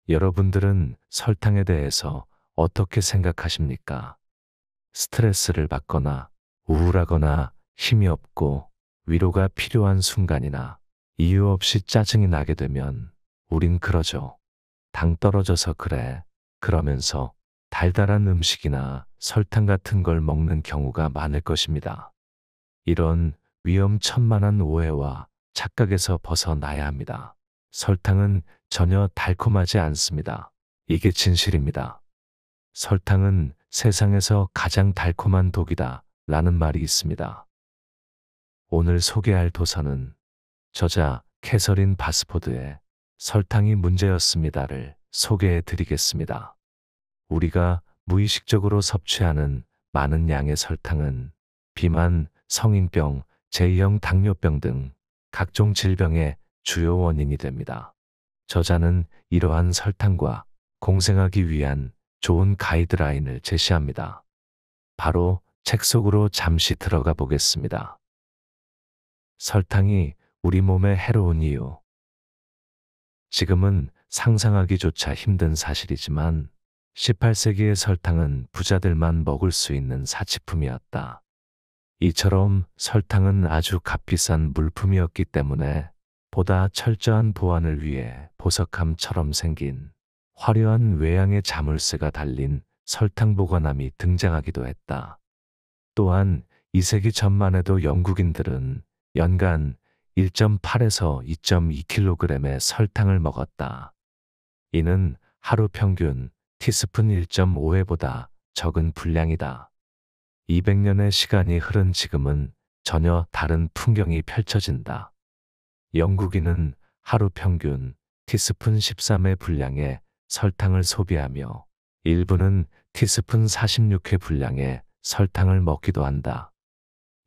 여러분들은 설탕에 대해서 어떻게 생각하십니까? 스트레스를 받거나 우울하거나 힘이 없고 위로가 필요한 순간이나 이유 없이 짜증이 나게 되면 우린 그러죠. 당 떨어져서 그래. 그러면서 달달한 음식이나 설탕 같은 걸 먹는 경우가 많을 것입니다. 이런 위험천만한 오해와 착각에서 벗어나야 합니다. 설탕은 전혀 달콤하지 않습니다. 이게 진실입니다. 설탕은 세상에서 가장 달콤한 독이다 라는 말이 있습니다. 오늘 소개할 도서는 저자 캐서린 바스포드의 설탕이 문제였습니다를 소개해 드리겠습니다. 우리가 무의식적으로 섭취하는 많은 양의 설탕은 비만, 성인병, 제2형 당뇨병 등 각종 질병의 주요 원인이 됩니다. 저자는 이러한 설탕과 공생하기 위한 좋은 가이드라인을 제시합니다. 바로 책 속으로 잠시 들어가 보겠습니다. 설탕이 우리 몸에 해로운 이유. 지금은 상상하기조차 힘든 사실이지만 18세기의 설탕은 부자들만 먹을 수 있는 사치품이었다. 이처럼 설탕은 아주 값비싼 물품이었기 때문에 보다 철저한 보안을 위해 보석함처럼 생긴 화려한 외양의 자물쇠가 달린 설탕 보관함이 등장하기도 했다. 또한 2세기 전만 해도 영국인들은 연간 1.8에서 2.2kg의 설탕을 먹었다. 이는 하루 평균 티스푼 1.5회보다 적은 분량이다. 200년의 시간이 흐른 지금은 전혀 다른 풍경이 펼쳐진다. 영국인은 하루 평균 티스푼 13회 분량의 설탕을 소비하며 일부는 티스푼 46회 분량의 설탕을 먹기도 한다.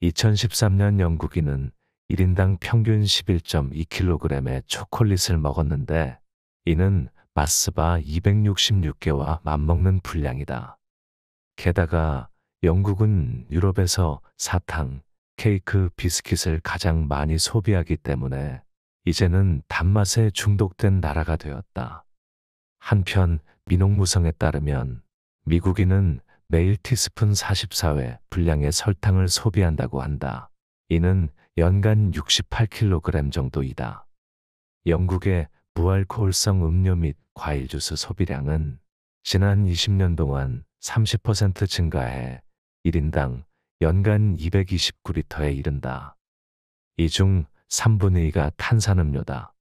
2013년 영국인은 1인당 평균 11.2kg의 초콜릿을 먹었는데 이는 마스바 266개와 맞먹는 분량이다. 게다가 영국은 유럽에서 사탕, 케이크, 비스킷을 가장 많이 소비하기 때문에 이제는 단맛에 중독된 나라가 되었다. 한편 민옥무성에 따르면 미국인은 매일 티스푼 44회 분량의 설탕을 소비한다고 한다. 이는 연간 68kg 정도이다. 영국의 무알코올성 음료 및 과일 주스 소비량은 지난 20년 동안 30% 증가해 1인당 연간 229리터에 이른다. 이 중 3분의 2가 탄산음료다.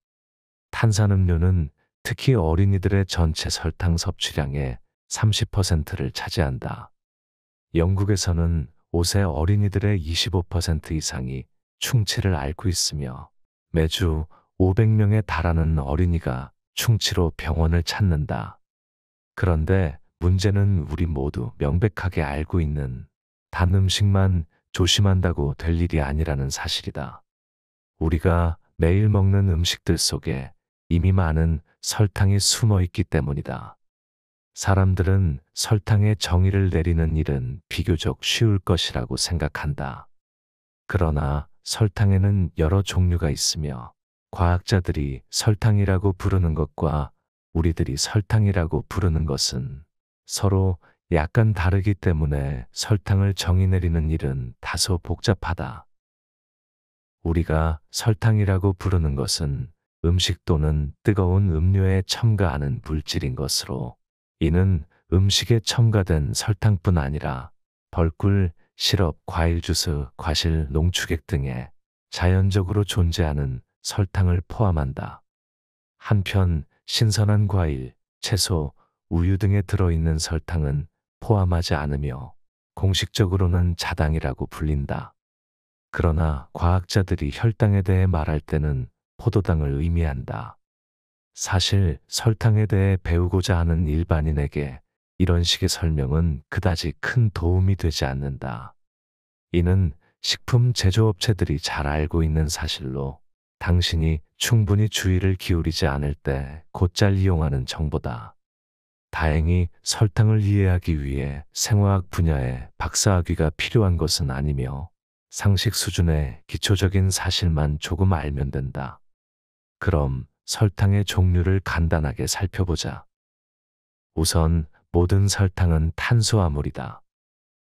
탄산음료는 특히 어린이들의 전체 설탕 섭취량의 30%를 차지한다. 영국에서는 5세 어린이들의 25% 이상이 충치를 앓고 있으며 매주 500명에 달하는 어린이가 충치로 병원을 찾는다. 그런데 문제는 우리 모두 명백하게 알고 있는 단 음식만 조심한다고 될 일이 아니라는 사실이다. 우리가 매일 먹는 음식들 속에 이미 많은 설탕이 숨어 있기 때문이다. 사람들은 설탕의 정의를 내리는 일은 비교적 쉬울 것이라고 생각한다. 그러나 설탕에는 여러 종류가 있으며 과학자들이 설탕이라고 부르는 것과 우리들이 설탕이라고 부르는 것은 서로 약간 다르기 때문에 설탕을 정의 내리는 일은 다소 복잡하다. 우리가 설탕이라고 부르는 것은 음식 또는 뜨거운 음료에 첨가하는 물질인 것으로 이는 음식에 첨가된 설탕뿐 아니라 벌꿀, 시럽, 과일 주스, 과실, 농축액 등에 자연적으로 존재하는 설탕을 포함한다. 한편 신선한 과일, 채소, 우유 등에 들어있는 설탕은 포함하지 않으며 공식적으로는 자당이라고 불린다. 그러나 과학자들이 혈당에 대해 말할 때는 포도당을 의미한다. 사실 설탕에 대해 배우고자 하는 일반인에게 이런 식의 설명은 그다지 큰 도움이 되지 않는다. 이는 식품 제조업체들이 잘 알고 있는 사실로 당신이 충분히 주의를 기울이지 않을 때 곧잘 이용하는 정보다. 다행히 설탕을 이해하기 위해 생화학 분야의 박사학위가 필요한 것은 아니며 상식 수준의 기초적인 사실만 조금 알면 된다. 그럼 설탕의 종류를 간단하게 살펴보자. 우선 모든 설탕은 탄수화물이다.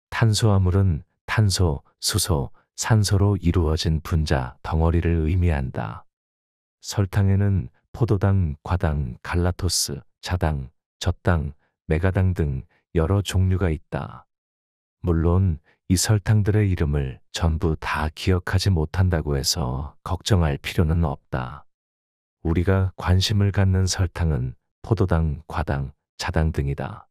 탄수화물은 탄소, 수소, 산소로 이루어진 분자 덩어리를 의미한다. 설탕에는 포도당, 과당, 갈라토스, 자당, 젖당, 메가당 등 여러 종류가 있다. 물론 이 설탕들의 이름을 전부 다 기억하지 못한다고 해서 걱정할 필요는 없다. 우리가 관심을 갖는 설탕은 포도당, 과당, 자당 등이다.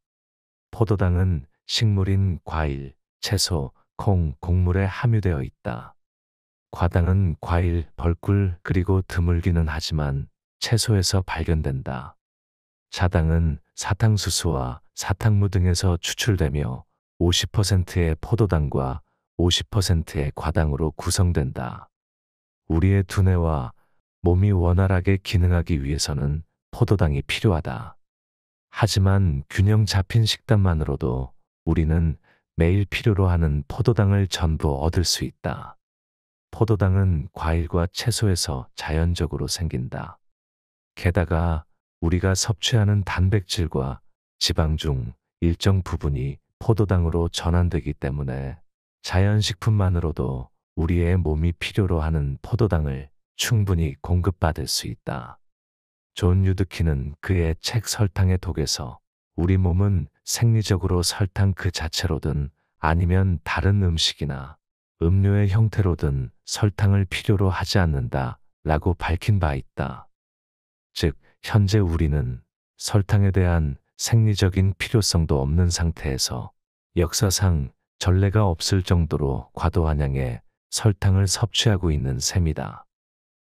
포도당은 식물인 과일, 채소, 콩, 곡물에 함유되어 있다. 과당은 과일, 벌꿀, 그리고 드물기는 하지만 채소에서 발견된다. 자당은 사탕수수와 사탕무 등에서 추출되며 50%의 포도당과 50%의 과당으로 구성된다. 우리의 두뇌와 몸이 원활하게 기능하기 위해서는 포도당이 필요하다. 하지만 균형 잡힌 식단만으로도 우리는 매일 필요로 하는 포도당을 전부 얻을 수 있다. 포도당은 과일과 채소에서 자연적으로 생긴다. 게다가 우리가 섭취하는 단백질과 지방 중 일정 부분이 포도당으로 전환되기 때문에 자연식품만으로도 우리의 몸이 필요로 하는 포도당을 충분히 공급받을 수 있다. 존 유드키는 그의 책 설탕의 독에서 우리 몸은 생리적으로 설탕 그 자체로든 아니면 다른 음식이나 음료의 형태로든 설탕을 필요로 하지 않는다 라고 밝힌 바 있다. 즉, 현재 우리는 설탕에 대한 생리적인 필요성도 없는 상태에서 역사상 전례가 없을 정도로 과도한 양의 설탕을 섭취하고 있는 셈이다.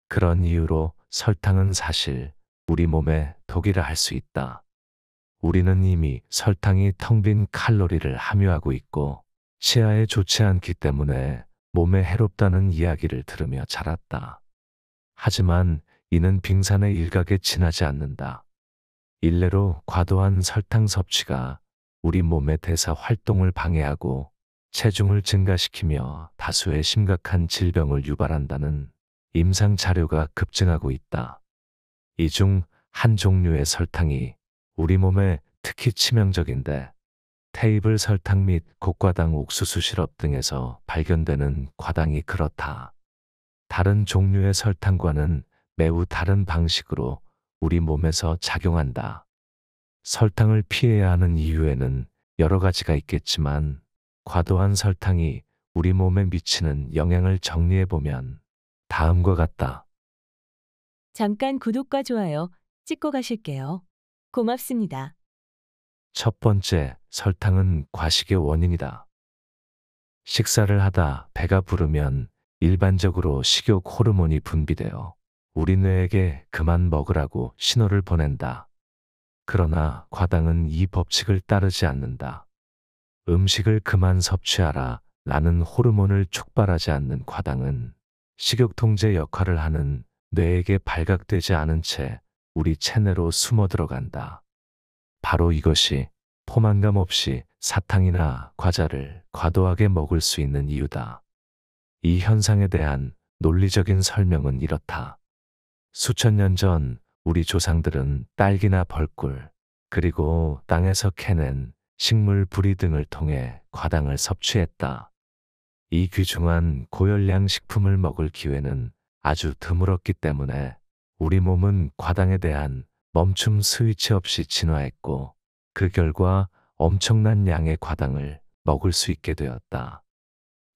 그런 이유로 설탕은 사실 우리 몸에 독이라 할 수 있다. 우리는 이미 설탕이 텅 빈 칼로리를 함유하고 있고 치아에 좋지 않기 때문에 몸에 해롭다는 이야기를 들으며 자랐다. 하지만 이는 빙산의 일각에 지나지 않는다. 일례로 과도한 설탕 섭취가 우리 몸의 대사 활동을 방해하고 체중을 증가시키며 다수의 심각한 질병을 유발한다는 임상 자료가 급증하고 있다. 이 중 한 종류의 설탕이 우리 몸에 특히 치명적인데 테이블 설탕 및 곡과당 옥수수 시럽 등에서 발견되는 과당이 그렇다. 다른 종류의 설탕과는 매우 다른 방식으로 우리 몸에서 작용한다. 설탕을 피해야 하는 이유에는 여러 가지가 있겠지만 과도한 설탕이 우리 몸에 미치는 영향을 정리해보면 다음과 같다. 잠깐 구독과 좋아요 찍고 가실게요. 고맙습니다. 첫 번째, 설탕은 과식의 원인이다. 식사를 하다 배가 부르면 일반적으로 식욕 호르몬이 분비되어 우리 뇌에게 그만 먹으라고 신호를 보낸다. 그러나 과당은 이 법칙을 따르지 않는다. 음식을 그만 섭취하라 라는 호르몬을 촉발하지 않는 과당은 식욕 통제 역할을 하는 뇌에게 발각되지 않은 채 우리 체내로 숨어 들어간다. 바로 이것이 포만감 없이 사탕이나 과자를 과도하게 먹을 수 있는 이유다. 이 현상에 대한 논리적인 설명은 이렇다. 수천 년 전 우리 조상들은 딸기나 벌꿀, 그리고 땅에서 캐낸 식물 부리 등을 통해 과당을 섭취했다. 이 귀중한 고열량 식품을 먹을 기회는 아주 드물었기 때문에 우리 몸은 과당에 대한 멈춤 스위치 없이 진화했고 그 결과 엄청난 양의 과당을 먹을 수 있게 되었다.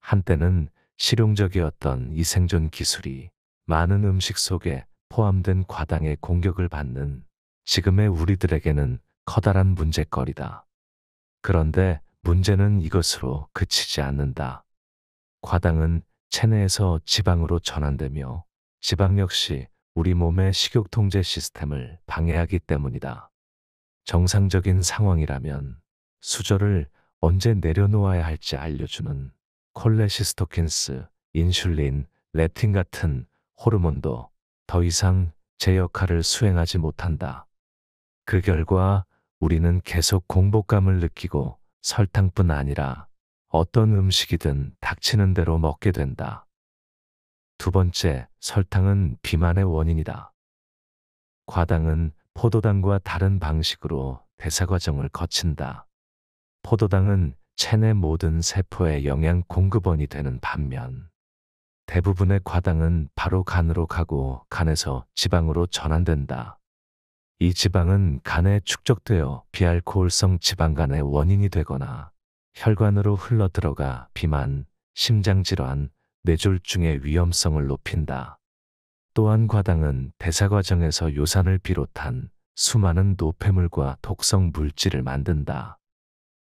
한때는 실용적이었던 이 생존 기술이 많은 음식 속에 포함된 과당의 공격을 받는 지금의 우리들에게는 커다란 문제거리다. 그런데 문제는 이것으로 그치지 않는다. 과당은 체내에서 지방으로 전환되며 지방 역시 우리 몸의 식욕 통제 시스템을 방해하기 때문이다. 정상적인 상황이라면 수저를 언제 내려놓아야 할지 알려주는 콜레시스토킨스, 인슐린, 렙틴 같은 호르몬도 더 이상 제 역할을 수행하지 못한다. 그 결과 우리는 계속 공복감을 느끼고 설탕뿐 아니라 어떤 음식이든 닥치는 대로 먹게 된다. 두 번째, 설탕은 비만의 원인이다. 과당은 포도당과 다른 방식으로 대사 과정을 거친다. 포도당은 체내 모든 세포의 영양 공급원이 되는 반면 대부분의 과당은 바로 간으로 가고 간에서 지방으로 전환된다. 이 지방은 간에 축적되어 비알코올성 지방간의 원인이 되거나 혈관으로 흘러 들어가 비만, 심장질환, 뇌졸중의 위험성을 높인다. 또한 과당은 대사 과정에서 요산을 비롯한 수많은 노폐물과 독성 물질을 만든다.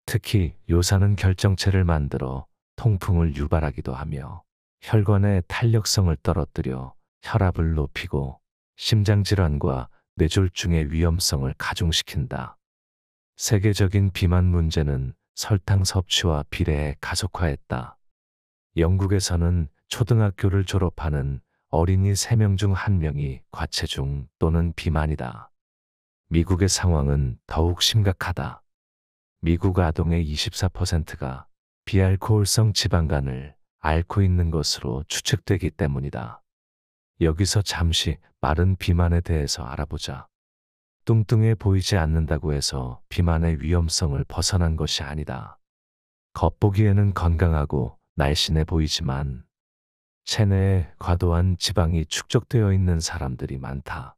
특히 요산은 결정체를 만들어 통풍을 유발하기도 하며 혈관의 탄력성을 떨어뜨려 혈압을 높이고 심장질환과 뇌졸중의 위험성을 가중시킨다. 세계적인 비만 문제는 설탕 섭취와 비례해 가속화했다. 영국에서는 초등학교를 졸업하는 어린이 3명 중 1명이 과체중 또는 비만이다. 미국의 상황은 더욱 심각하다. 미국 아동의 24%가 비알코올성 지방간을 앓고 있는 것으로 추측되기 때문이다. 여기서 잠시 마른 비만에 대해서 알아보자. 뚱뚱해 보이지 않는다고 해서 비만의 위험성을 벗어난 것이 아니다. 겉보기에는 건강하고 날씬해 보이지만 체내에 과도한 지방이 축적되어 있는 사람들이 많다.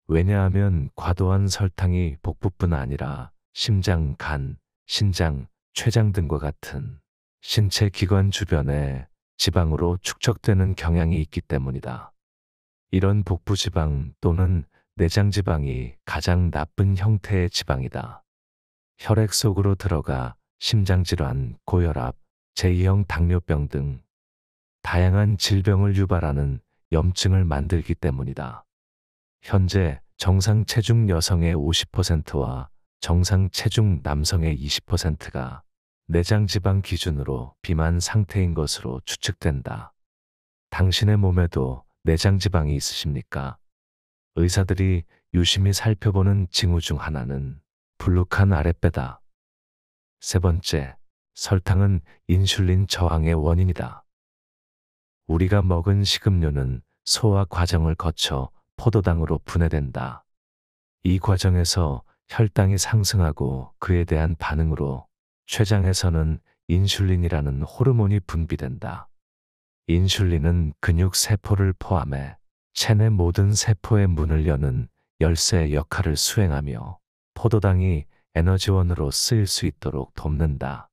왜냐하면 과도한 설탕이 복부뿐 아니라 심장, 간, 신장, 췌장 등과 같은 신체 기관 주변에 지방으로 축적되는 경향이 있기 때문이다. 이런 복부 지방 또는 내장 지방이 가장 나쁜 형태의 지방이다. 혈액 속으로 들어가 심장질환, 고혈압, 제2형 당뇨병 등 다양한 질병을 유발하는 염증을 만들기 때문이다. 현재 정상 체중 여성의 50%와 정상 체중 남성의 20%가 내장 지방 기준으로 비만 상태인 것으로 추측된다. 당신의 몸에도 내장 지방이 있으십니까? 의사들이 유심히 살펴보는 징후 중 하나는 불룩한 아랫배다. 세 번째, 설탕은 인슐린 저항의 원인이다. 우리가 먹은 식음료는 소화 과정을 거쳐 포도당으로 분해된다. 이 과정에서 혈당이 상승하고 그에 대한 반응으로 췌장에서는 인슐린이라는 호르몬이 분비된다. 인슐린은 근육 세포를 포함해 체내 모든 세포의 문을 여는 열쇠의 역할을 수행하며 포도당이 에너지원으로 쓰일 수 있도록 돕는다.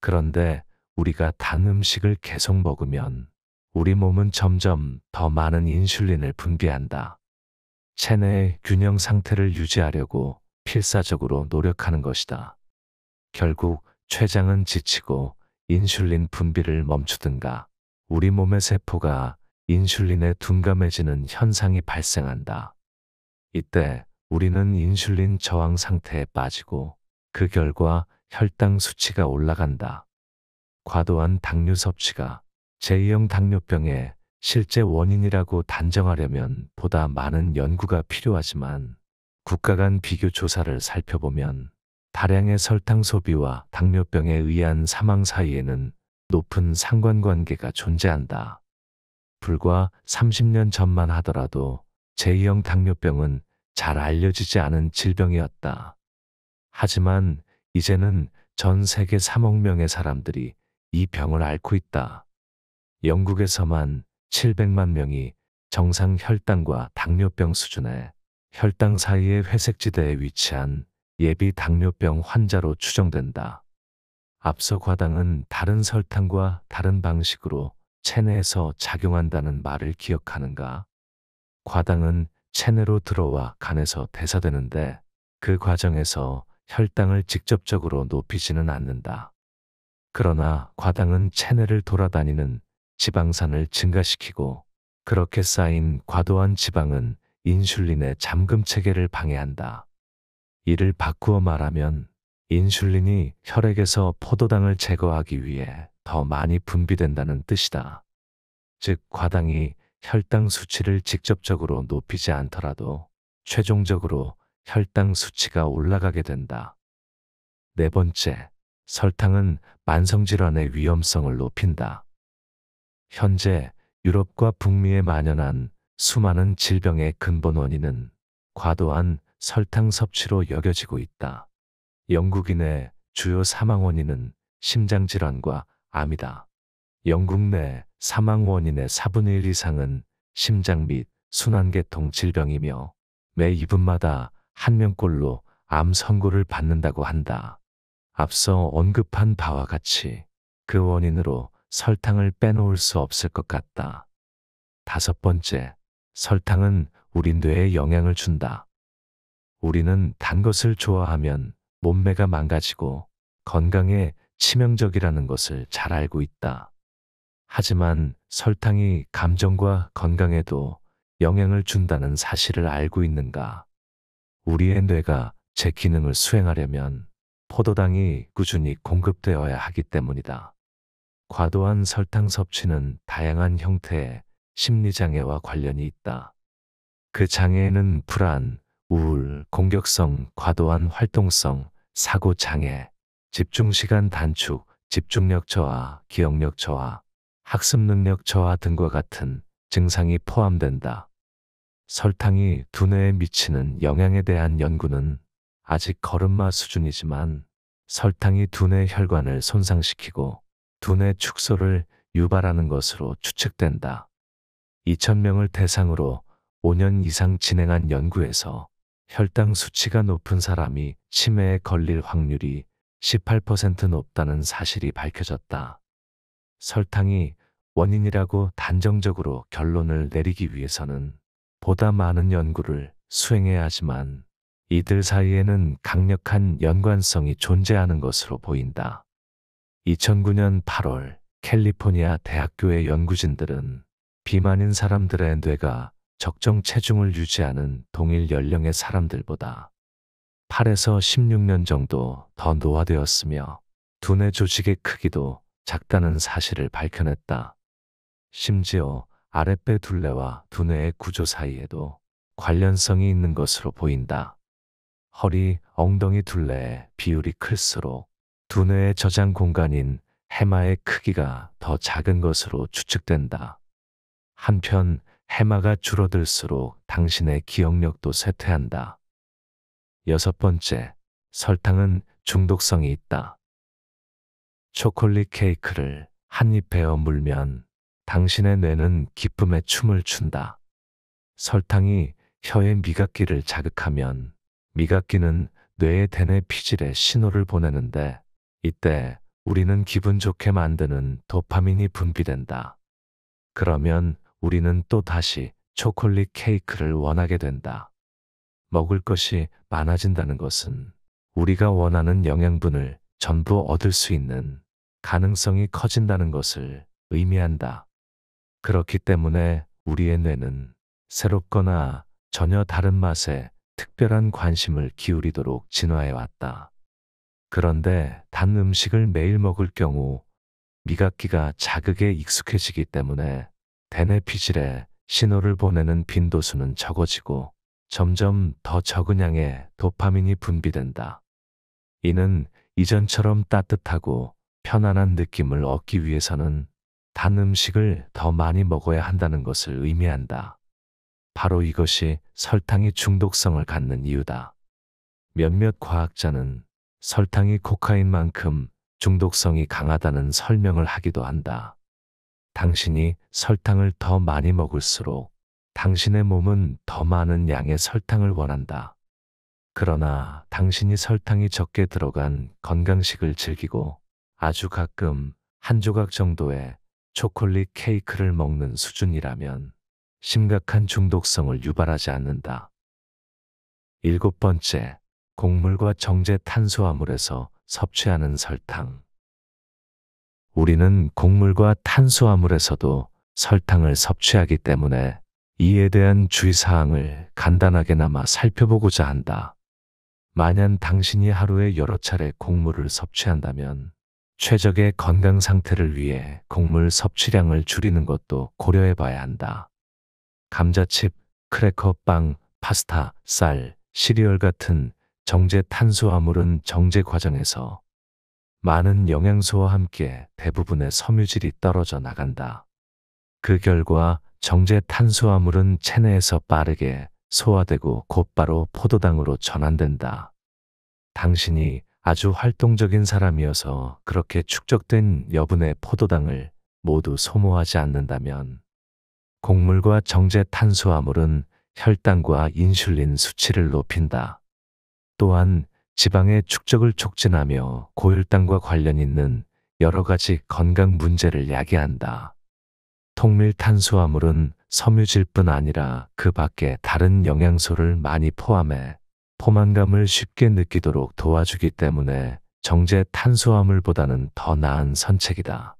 그런데 우리가 단 음식을 계속 먹으면 우리 몸은 점점 더 많은 인슐린을 분비한다. 체내의 균형 상태를 유지하려고 필사적으로 노력하는 것이다. 결국 췌장은 지치고 인슐린 분비를 멈추든가 우리 몸의 세포가 인슐린에 둔감해지는 현상이 발생한다. 이때 우리는 인슐린 저항 상태에 빠지고 그 결과 혈당 수치가 올라간다. 과도한 당류 섭취가 제2형 당뇨병의 실제 원인이라고 단정하려면 보다 많은 연구가 필요하지만 국가 간 비교 조사를 살펴보면 다량의 설탕 소비와 당뇨병에 의한 사망 사이에는 높은 상관관계가 존재한다. 불과 30년 전만 하더라도 제2형 당뇨병은 잘 알려지지 않은 질병이었다. 하지만 이제는 전 세계 3억 명의 사람들이 이 병을 앓고 있다. 영국에서만 700만 명이 정상 혈당과 당뇨병 수준의 혈당 사이의 회색지대에 위치한 예비 당뇨병 환자로 추정된다. 앞서 과당은 다른 설탕과 다른 방식으로 체내에서 작용한다는 말을 기억하는가? 과당은 체내로 들어와 간에서 대사되는데 그 과정에서 혈당을 직접적으로 높이지는 않는다. 그러나 과당은 체내를 돌아다니는 지방산을 증가시키고 그렇게 쌓인 과도한 지방은 인슐린의 잠금 체계를 방해한다. 이를 바꾸어 말하면 인슐린이 혈액에서 포도당을 제거하기 위해 더 많이 분비된다는 뜻이다. 즉, 과당이 혈당 수치를 직접적으로 높이지 않더라도 최종적으로 혈당 수치가 올라가게 된다. 네 번째, 설탕은 만성질환의 위험성을 높인다. 현재 유럽과 북미에 만연한 수많은 질병의 근본 원인은 과도한 설탕 섭취로 여겨지고 있다. 영국인의 주요 사망 원인은 심장질환과 암이다. 영국 내 사망 원인의 4분의 1 이상은 심장 및 순환계통 질병이며 매 2분마다 한 명꼴로 암 선고를 받는다고 한다. 앞서 언급한 바와 같이 그 원인으로 설탕을 빼놓을 수 없을 것 같다. 5번째, 설탕은 우리 뇌에 영향을 준다. 우리는 단 것을 좋아하면 몸매가 망가지고 건강에 치명적이라는 것을 잘 알고 있다. 하지만 설탕이 감정과 건강에도 영향을 준다는 사실을 알고 있는가? 우리의 뇌가 제 기능을 수행하려면 포도당이 꾸준히 공급되어야 하기 때문이다. 과도한 설탕 섭취는 다양한 형태의 심리장애와 관련이 있다. 그 장애에는 불안, 우울, 공격성, 과도한 활동성, 사고장애, 집중시간 단축, 집중력 저하, 기억력 저하, 학습 능력 저하 등과 같은 증상이 포함된다. 설탕이 두뇌에 미치는 영향에 대한 연구는 아직 걸음마 수준이지만 설탕이 두뇌 혈관을 손상시키고 두뇌 축소를 유발하는 것으로 추측된다. 2,000명을 대상으로 5년 이상 진행한 연구에서 혈당 수치가 높은 사람이 치매에 걸릴 확률이 18% 높다는 사실이 밝혀졌다. 설탕이 원인이라고 단정적으로 결론을 내리기 위해서는 보다 많은 연구를 수행해야 하지만 이들 사이에는 강력한 연관성이 존재하는 것으로 보인다. 2009년 8월 캘리포니아 대학교의 연구진들은 비만인 사람들의 뇌가 적정 체중을 유지하는 동일 연령의 사람들보다 8에서 16년 정도 더 노화되었으며 두뇌 조직의 크기도 작다는 사실을 밝혀냈다. 심지어 아랫배 둘레와 두뇌의 구조 사이에도 관련성이 있는 것으로 보인다. 허리, 엉덩이 둘레의 비율이 클수록 두뇌의 저장 공간인 해마의 크기가 더 작은 것으로 추측된다. 한편 해마가 줄어들수록 당신의 기억력도 쇠퇴한다. 6번째, 설탕은 중독성이 있다. 초콜릿 케이크를 한 입 베어 물면 당신의 뇌는 기쁨의 춤을 춘다. 설탕이 혀의 미각기를 자극하면 미각기는 뇌의 대뇌 피질에 신호를 보내는데 이때 우리는 기분 좋게 만드는 도파민이 분비된다. 그러면 우리는 또 다시 초콜릿 케이크를 원하게 된다. 먹을 것이 많아진다는 것은 우리가 원하는 영양분을 전부 얻을 수 있는 가능성이 커진다는 것을 의미한다. 그렇기 때문에 우리의 뇌는 새롭거나 전혀 다른 맛에 특별한 관심을 기울이도록 진화해왔다. 그런데 단 음식을 매일 먹을 경우 미각기가 자극에 익숙해지기 때문에 대뇌 피질에 신호를 보내는 빈도수는 적어지고 점점 더 적은 양의 도파민이 분비된다. 이는 이전처럼 따뜻하고 편안한 느낌을 얻기 위해서는 단 음식을 더 많이 먹어야 한다는 것을 의미한다. 바로 이것이 설탕이 중독성을 갖는 이유다. 몇몇 과학자는 설탕이 코카인만큼 중독성이 강하다는 설명을 하기도 한다. 당신이 설탕을 더 많이 먹을수록 당신의 몸은 더 많은 양의 설탕을 원한다. 그러나 당신이 설탕이 적게 들어간 건강식을 즐기고 아주 가끔 한 조각 정도의 초콜릿 케이크를 먹는 수준이라면 심각한 중독성을 유발하지 않는다. 7번째, 곡물과 정제 탄수화물에서 섭취하는 설탕. 우리는 곡물과 탄수화물에서도 설탕을 섭취하기 때문에 이에 대한 주의사항을 간단하게나마 살펴보고자 한다. 만약 당신이 하루에 여러 차례 곡물을 섭취한다면 최적의 건강 상태를 위해 곡물 섭취량을 줄이는 것도 고려해 봐야 한다. 감자칩, 크래커, 빵, 파스타, 쌀, 시리얼 같은 정제 탄수화물은 정제 과정에서 많은 영양소와 함께 대부분의 섬유질이 떨어져 나간다. 그 결과 정제 탄수화물은 체내에서 빠르게 소화되고 곧바로 포도당으로 전환된다. 당신이 아주 활동적인 사람이어서 그렇게 축적된 여분의 포도당을 모두 소모하지 않는다면 곡물과 정제 탄수화물은 혈당과 인슐린 수치를 높인다. 또한 지방의 축적을 촉진하며 고혈당과 관련 있는 여러 가지 건강 문제를 야기한다. 통밀 탄수화물은 섬유질 뿐 아니라 그 밖에 다른 영양소를 많이 포함해 포만감을 쉽게 느끼도록 도와주기 때문에 정제 탄수화물보다는 더 나은 선책이다.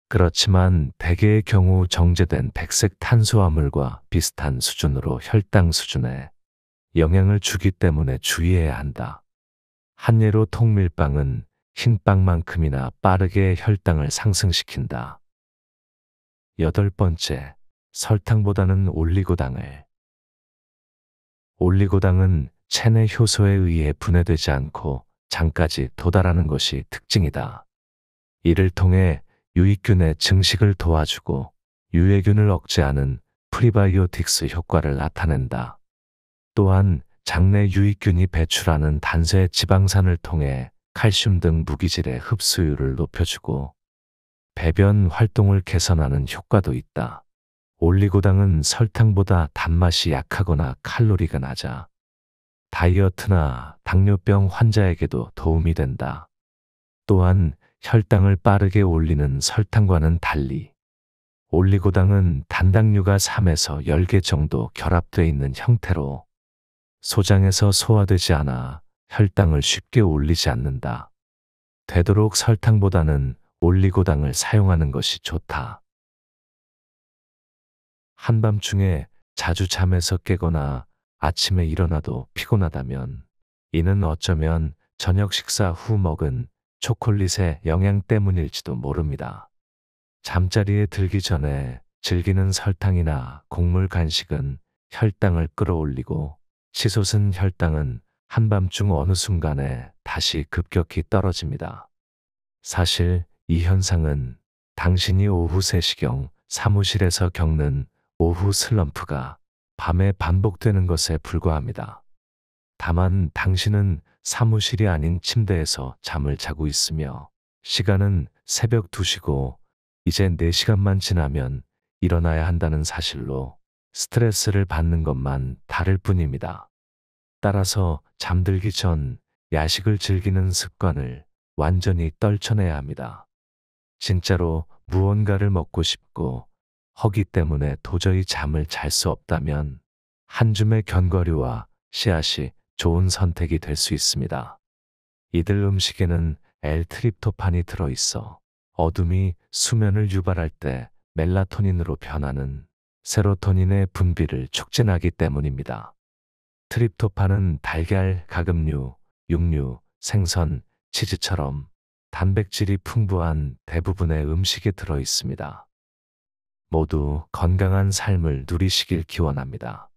그렇지만 대개의 경우 정제된 백색 탄수화물과 비슷한 수준으로 혈당 수준에 영향을 주기 때문에 주의해야 한다. 한 예로 통밀빵은 흰빵만큼이나 빠르게 혈당을 상승시킨다. 8번째, 설탕보다는 올리고당을. 올리고당은 체내 효소에 의해 분해되지 않고 장까지 도달하는 것이 특징이다. 이를 통해 유익균의 증식을 도와주고 유해균을 억제하는 프리바이오틱스 효과를 나타낸다. 또한 장내 유익균이 배출하는 단세 지방산을 통해 칼슘 등 무기질의 흡수율을 높여주고 배변 활동을 개선하는 효과도 있다. 올리고당은 설탕보다 단맛이 약하거나 칼로리가 낮아 다이어트나 당뇨병 환자에게도 도움이 된다. 또한 혈당을 빠르게 올리는 설탕과는 달리 올리고당은 단당류가 3에서 10개 정도 결합되어 있는 형태로 소장에서 소화되지 않아 혈당을 쉽게 올리지 않는다. 되도록 설탕보다는 올리고당을 사용하는 것이 좋다. 한밤중에 자주 잠에서 깨거나 아침에 일어나도 피곤하다면 이는 어쩌면 저녁 식사 후 먹은 초콜릿의 영향 때문일지도 모릅니다. 잠자리에 들기 전에 즐기는 설탕이나 곡물 간식은 혈당을 끌어올리고 치솟은 혈당은 한밤중 어느 순간에 다시 급격히 떨어집니다. 사실 이 현상은 당신이 오후 3시경 사무실에서 겪는 오후 슬럼프가 밤에 반복되는 것에 불과합니다. 다만 당신은 사무실이 아닌 침대에서 잠을 자고 있으며 시간은 새벽 2시고 이제 4시간만 지나면 일어나야 한다는 사실로 스트레스를 받는 것만 다를 뿐입니다. 따라서 잠들기 전 야식을 즐기는 습관을 완전히 떨쳐내야 합니다. 진짜로 무언가를 먹고 싶고 허기 때문에 도저히 잠을 잘 수 없다면 한 줌의 견과류와 씨앗이 좋은 선택이 될 수 있습니다. 이들 음식에는 L-트립토판이 들어있어 어둠이 수면을 유발할 때 멜라토닌으로 변하는 세로토닌의 분비를 촉진하기 때문입니다. 트립토판은 달걀, 가금류, 육류, 생선, 치즈처럼 단백질이 풍부한 대부분의 음식에 들어 있습니다. 모두 건강한 삶을 누리시길 기원합니다.